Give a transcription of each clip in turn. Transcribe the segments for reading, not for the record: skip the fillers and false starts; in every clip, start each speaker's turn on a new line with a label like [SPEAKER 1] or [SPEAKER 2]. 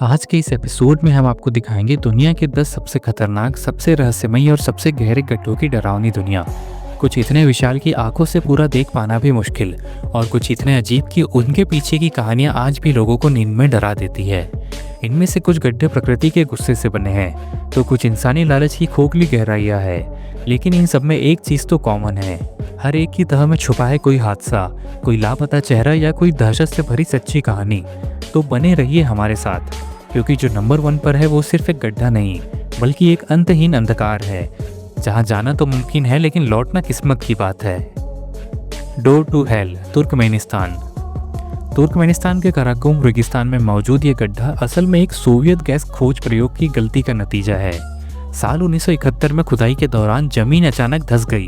[SPEAKER 1] आज के इस एपिसोड में हम आपको दिखाएंगे दुनिया के 10 सबसे खतरनाक, सबसे रहस्यमयी और सबसे गहरे गड्ढों की डरावनी दुनिया। कुछ इतने विशाल कि आंखों से पूरा देख पाना भी मुश्किल, और कुछ इतने अजीब कि उनके पीछे की कहानियां आज भी लोगों को नींद में डरा देती है। इनमें से कुछ गड्ढे प्रकृति के गुस्से से बने हैं, तो कुछ इंसानी लालच की खोखली गहराइयाँ है। लेकिन इन सब में एक चीज़ तो कॉमन है, हर एक की तह में छुपा है कोई हादसा, कोई लापता चेहरा या कोई दहशत से भरी सच्ची कहानी। तो बने रहिए हमारे साथ, क्योंकि जो नंबर 1 पर है वो सिर्फ एक गड्ढा नहीं, बल्कि एक अंतहीन अंधकार है, जहां जाना तो मुमकिन है लेकिन लौटना किस्मत की बात है। Door to hell, Turkmenistan. Turkmenistan के कराकुम रेगिस्तान में मौजूद ये गड्ढा असल में एक सोवियत गैस खोज प्रयोग की गलती का नतीजा है। साल 1971 में खुदाई के दौरान जमीन अचानक धंस गई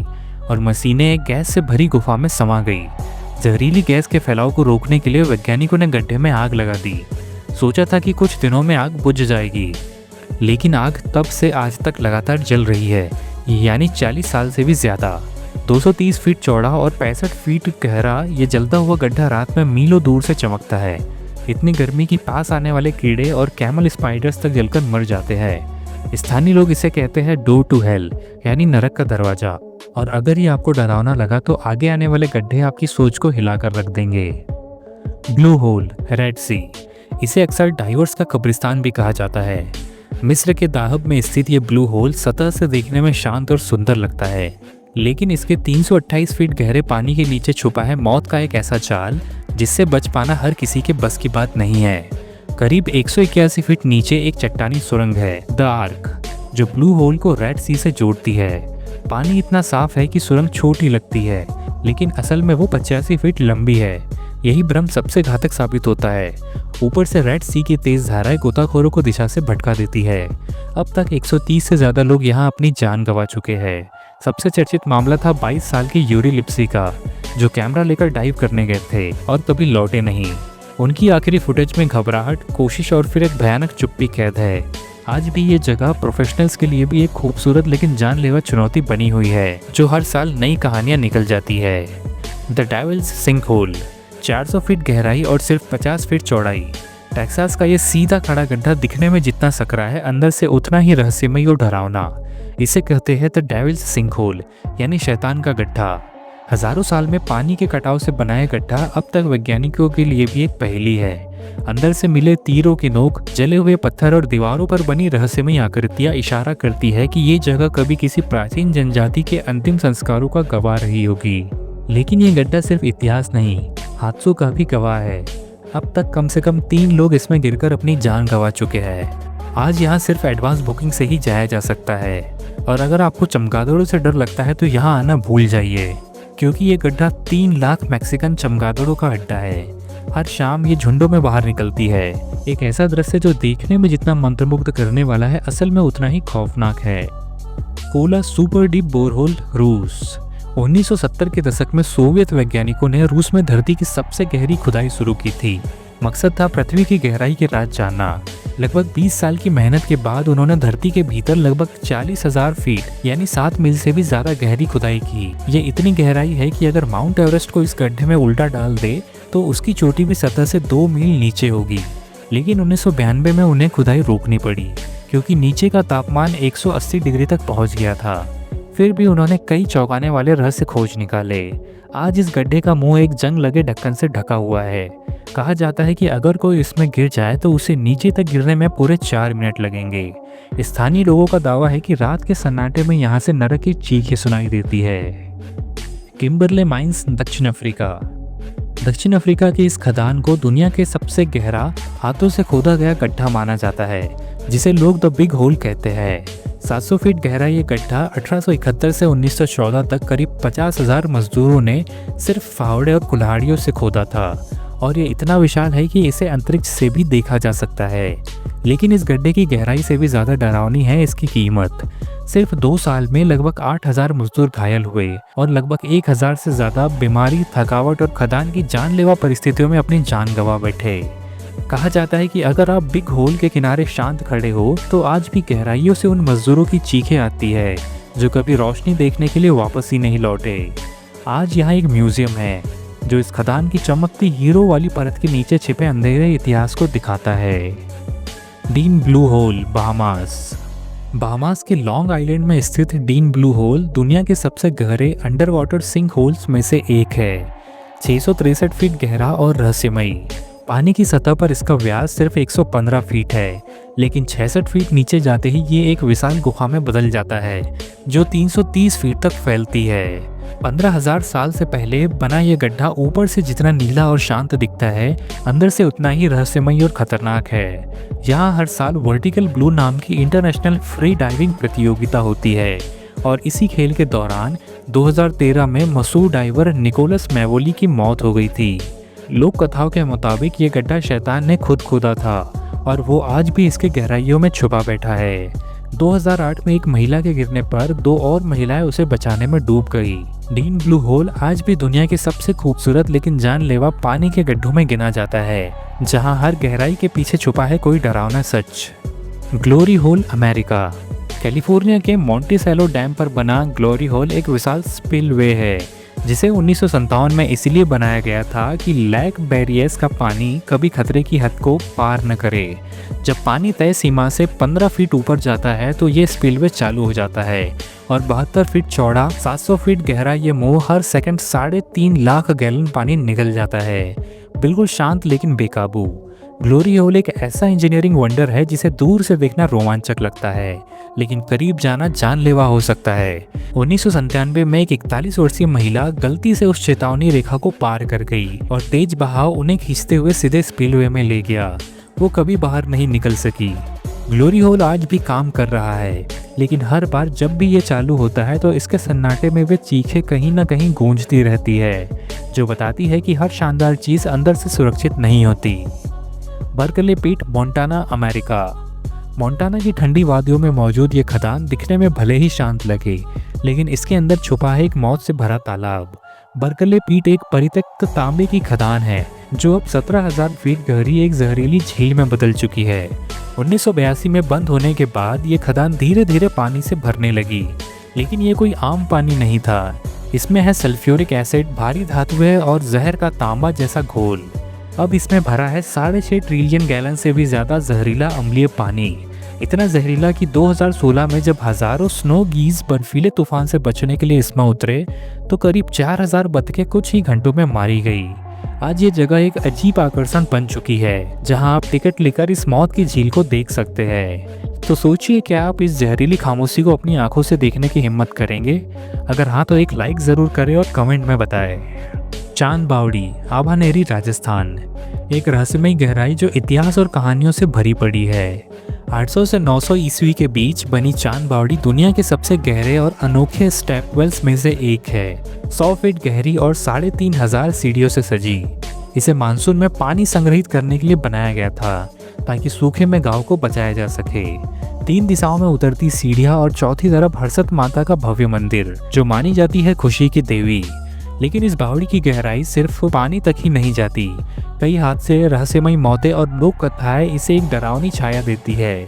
[SPEAKER 1] और मशीनें एक गैस से भरी गुफा में समा गई। जहरीली गैस के फैलाव को रोकने के लिए वैज्ञानिकों ने गड्ढे में आग लगा दी। सोचा था कि कुछ दिनों में आग बुझ जाएगी, लेकिन आग तब से आज तक लगातार जल रही है, यानी 40 साल से भी ज़्यादा। 230 फीट चौड़ा और 65 फीट गहरा ये जलता हुआ गड्ढा रात में मीलों दूर से चमकता है। इतनी गर्मी की पास आने वाले कीड़े और कैमल स्पाइडर्स तक जलकर मर जाते हैं। स्थानीय लोग इसे कहते हैं डोर टू हेल, यानी नरक का दरवाज़ा। और अगर ये आपको डरावना लगा तो आगे आने वाले गड्ढे आपकी सोच को हिलाकर रख देंगे। ब्लू होल, रेड सी। इसे अक्सर डाइवर्स का कब्रिस्तान भी कहा जाता है। मिस्र के दाहब में स्थित ये ब्लू होल सतह से देखने में शांत और सुंदर लगता है, लेकिन इसके 328 फीट गहरे पानी के नीचे छुपा है मौत का एक ऐसा जाल जिससे बच पाना हर किसी के बस की बात नहीं है। करीब 181 फीट नीचे एक चट्टानी सुरंग है, द आर्क, जो ब्लू होल को रेड सी से जोड़ती है। पानी इतना साफ है कि सुरंग छोटी लगती है, लेकिन असल में वो 85 फीट लंबी है। यही भ्रम सबसे घातक साबित होता है। ऊपर से रेड सी की तेज धाराएं गोताखोरों को दिशा से भटका देती है। अब तक 130 से ज़्यादा लोग यहाँ अपनी जान गंवा चुके हैं। सबसे चर्चित मामला था 22 साल की यूरी लिप्सी का, जो कैमरा लेकर डाइव करने गए थे और कभी लौटे नहीं। उनकी आखिरी फुटेज में घबराहट, कोशिश और फिर एक भयानक चुप्पी कैद है। आज भी ये जगह प्रोफेशनल्स के लिए भी एक खूबसूरत लेकिन जानलेवा चुनौती बनी हुई है, जो हर साल नई कहानियां निकल जाती है। The devil's sinkhole, 400 feet गहराई और सिर्फ 50 फीट चौड़ाई। टेक्सास का ये सीधा खड़ा गड्ढा दिखने में जितना सकरा है, अंदर से उतना ही रहस्यमयी और डरावना। इसे कहते हैं द डेविल्स सिंक होल, यानी शैतान का गड्ढा। हजारों साल में पानी के कटाव से बनाया गड्ढा अब तक वैज्ञानिकों के लिए भी एक पहेली है। अंदर से मिले तीरों की नोक, जले हुए पत्थर और दीवारों पर बनी रहस्यमयी आकृतियां इशारा करती है कि ये जगह कभी किसी प्राचीन जनजाति के अंतिम संस्कारों का गवाह रही होगी। लेकिन ये गड्ढा सिर्फ इतिहास नहीं, हादसों का भी गवाह है। अब तक कम से कम 3 लोग इसमें गिरकर अपनी जान गंवा चुके हैं। आज यहाँ सिर्फ एडवांस बुकिंग से ही जाया जा सकता है, और अगर आपको चमगादड़ों से डर लगता है तो यहाँ आना भूल जाइए, क्योंकि ये गड्ढा 3 लाख मैक्सिकन चमगादड़ों का अड्डा है। हर शाम ये झुंडों में बाहर निकलती है। एक ऐसा दृश्य जो देखने में जितना मंत्रमुग्ध करने वाला है, असल में उतना ही खौफनाक है। कोला सुपर डीप बोरहोल, रूस। 1970 के दशक में सोवियत वैज्ञानिकों ने रूस में धरती की सबसे गहरी खुदाई शुरू की थी। मकसद था पृथ्वी की गहराई के राज जानना। लगभग 20 साल की मेहनत के बाद उन्होंने धरती के भीतर लगभग 40,000 फीट यानी 7 मील से भी ज्यादा गहरी खुदाई की। ये इतनी गहराई है कि अगर माउंट एवरेस्ट को इस गड्ढे में उल्टा डाल दे तो उसकी चोटी भी सतह से 2 मील नीचे होगी। लेकिन 1992 में उन्हें खुदाई रोकनी पड़ी, क्योंकि नीचे का तापमान 180 डिग्री तक पहुंच गया था। फिर भी उन्होंने कई चौंकाने वाले रहस्य खोज निकाले। आज इस गड्ढे का मुंह एक जंग लगे ढक्कन से ढका हुआ है। कहा जाता है कि अगर कोई इसमें गिर जाए तो उसे नीचे तक गिरने में पूरे 4 मिनट लगेंगे। स्थानीय लोगों का दावा है कि रात के सन्नाटे में यहाँ से नरक की चीखें सुनाई देती है। किम्बरले माइंस, दक्षिण अफ्रीका। दक्षिण अफ्रीका की इस खदान को दुनिया के सबसे गहरा हाथों से खोदा गया गड्ढा माना जाता है, जिसे लोग द बिग होल कहते हैं। 700 फीट गहरा ये गड्ढा 1871 से 1914 तक करीब 50,000 मजदूरों ने सिर्फ फावड़े और कुल्हाड़ियों से खोदा था, और ये इतना विशाल है कि इसे अंतरिक्ष से भी देखा जा सकता है। लेकिन इस गड्ढे की गहराई से भी ज़्यादा डरावनी है इसकी कीमत। सिर्फ 2 साल में लगभग 8,000 मजदूर घायल हुए और लगभग 1,000 से ज़्यादा बीमारी, थकावट और खदान की जानलेवा परिस्थितियों में अपनी जान गंवा बैठे। कहा जाता है कि अगर आप बिग होल के किनारे शांत खड़े हो तो आज भी गहराइयों से उन मजदूरों की चीखें आती है जो कभी रोशनी देखने के लिए वापस ही नहीं लौटे। आज यहाँ एक म्यूजियम है जो इस खदान की चमकती हीरो वाली परत के नीचे छिपे अंधेरे इतिहास को दिखाता है। Dean blue hole, Bahamas. Bahamas के लॉन्ग आइलैंड में स्थित डीन ब्लू होल दुनिया के सबसे गहरे अंडर वाटर सिंक होल्स में से एक है। 663 फीट गहरा और रहस्यमयी। पानी की सतह पर इसका व्यास सिर्फ 115 फीट है, लेकिन 66 फीट नीचे जाते ही ये एक विशाल गुफा में बदल जाता है जो 330 फीट तक फैलती है। 15,000 साल से पहले बना यह गड्ढा ऊपर से जितना नीला और शांत दिखता है, अंदर से उतना ही रहस्यमयी और खतरनाक है। यहाँ हर साल वर्टिकल ब्लू नाम की इंटरनेशनल फ्री डाइविंग प्रतियोगिता होती है और इसी खेल के दौरान 2013 में मशहूर डाइवर निकोलस मैवोली की मौत हो गई थी। लोक कथाओं के मुताबिक ये गड्ढा शैतान ने खुद खोदा था और वो आज भी इसके गहराइयों में छुपा बैठा है। 2008 में एक महिला के गिरने पर 2 और महिलाएं उसे बचाने में डूब गई। डीन ब्लू होल आज भी दुनिया के सबसे खूबसूरत लेकिन जानलेवा पानी के गड्ढों में गिना जाता है, जहां हर गहराई के पीछे छुपा है कोई डरावना सच। Glory hole, America. कैलिफोर्निया के मोंटिसेलो डैम पर बना ग्लोरी होल एक विशाल स्पिलवे है, जिसे 1957 में इसलिए बनाया गया था कि लेक बैरियर्स का पानी कभी खतरे की हद को पार न करे। जब पानी तय सीमा से 15 फीट ऊपर जाता है तो ये स्पिलवे चालू हो जाता है और 72 फीट चौड़ा 700 फीट गहरा ये मुंह हर सेकंड 3.5 लाख गैलन पानी निकल जाता है, बिल्कुल शांत लेकिन बेकाबू। ग्लोरी होल एक ऐसा इंजीनियरिंग वंडर है जिसे दूर से देखना रोमांचक लगता है, लेकिन करीब जाना जानलेवा हो सकता है। 1997 में एक 41 वर्षीय महिला गलती से उस चेतावनी रेखा को पार कर गई और तेज बहाव उन्हें खींचते हुए सीधे स्पिलवे में ले गया। वो कभी बाहर नहीं निकल सकी। ग्लोरी होल आज भी काम कर रहा है, लेकिन हर बार जब भी ये चालू होता है तो इसके सन्नाटे में वे चीखें कहीं ना कहीं गूंजती रहती है, जो बताती है कि हर शानदार चीज़ अंदर से सुरक्षित नहीं होती। बर्कले पीट, मोंटाना, अमेरिका। मोंटाना की ठंडी वादियों में मौजूद ये खदान दिखने में भले ही शांत लगे, लेकिन इसके अंदर छुपा है एक मौत से भरा तालाब। बर्कले पीट एक परित्यक्त तांबे की खदान है जो अब 17,000 फीट गहरी एक जहरीली झील में बदल चुकी है। 1982 में बंद होने के बाद ये खदान धीरे धीरे पानी से भरने लगी, लेकिन ये कोई आम पानी नहीं था। इसमें है सल्फ्यूरिक एसिड, भारी धातुएं और जहर का तांबा जैसा घोल। अब इसमें भरा है 6.5 ट्रिलियन गैलन से भी ज्यादा जहरीला अम्लीय पानी। इतना जहरीला कि 2016 में जब हजारों स्नो गीज बर्फीले तूफान से बचने के लिए इसमें उतरे तो करीब 4,000 बतखें कुछ ही घंटों में मारी गई। आज ये जगह एक अजीब आकर्षण बन चुकी है, जहां आप टिकट लेकर इस मौत की झील को देख सकते हैं। तो सोचिए, क्या आप इस जहरीली खामोशी को अपनी आंखों से देखने की हिम्मत करेंगे? अगर हाँ तो एक लाइक जरूर करें और कमेंट में बताएं। चांद बावड़ी, आभानेरी, राजस्थान। एक रहस्यमयी गहराई जो इतिहास और कहानियों से भरी पड़ी है। 800 से 900 ईस्वी के बीच बनी चांद बावड़ी दुनिया के सबसे गहरे और अनोखे स्टेपवेल्स में से एक है। 100 फीट गहरी और 3,500 सीढ़ियों से सजी। इसे मानसून में पानी संग्रहित करने के लिए बनाया गया था ताकि सूखे में गांव को बचाया जा सके। 3 दिशाओं में उतरती सीढ़ियां और चौथी तरफ हर्षद माता का भव्य मंदिर, जो मानी जाती है खुशी की देवी। लेकिन इस बावड़ी की गहराई सिर्फ पानी तक ही नहीं जाती। कई हादसे, रहस्यमयी मौतें और लोक कथाएं इसे एक डरावनी छाया देती है।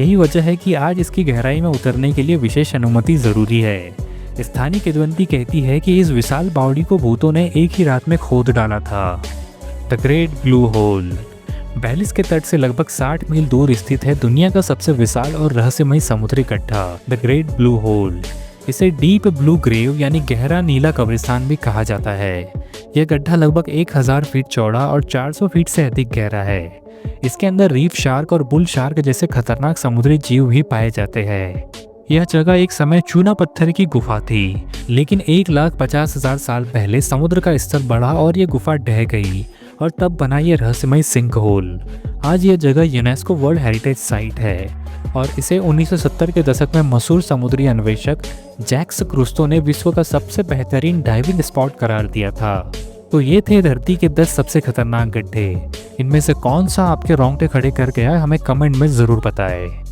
[SPEAKER 1] यही वजह है कि आज इसकी गहराई में उतरने के लिए विशेष अनुमति जरूरी है। स्थानीय किंवदंती कहती है कि इस विशाल बावड़ी को भूतों ने एक ही रात में खोद डाला था। The great blue hole, Belize के तट से लगभग 60 मील दूर स्थित है दुनिया का सबसे विशाल और रहस्यमयी समुद्री गड्ढा, द ग्रेट ब्लू होल। इसे डीप ब्लू ग्रेव यानी गहरा नीला कब्रिस्तान भी कहा जाता है। यह गड्ढा लगभग 1000 फीट चौड़ा और 400 फीट से अधिक गहरा है। इसके अंदर रीफ शार्क और बुल शार्क जैसे खतरनाक समुद्री जीव भी पाए जाते हैं। यह जगह एक समय चूना पत्थर की गुफा थी, लेकिन 1,50,000 साल पहले समुद्र का स्तर बढ़ा और ये गुफा ढह गई और तब बना ये रहस्यमयी सिंक होल। आज यह जगह यूनेस्को वर्ल्ड हेरिटेज साइट है और इसे 1970 के दशक में मशहूर समुद्री अन्वेषक जैक्स क्रूस्टो ने विश्व का सबसे बेहतरीन डाइविंग स्पॉट करार दिया था। तो ये थे धरती के 10 सबसे खतरनाक गड्ढे। इनमें से कौन सा आपके रोंगटे खड़े कर गया, हमें कमेंट में ज़रूर बताएं।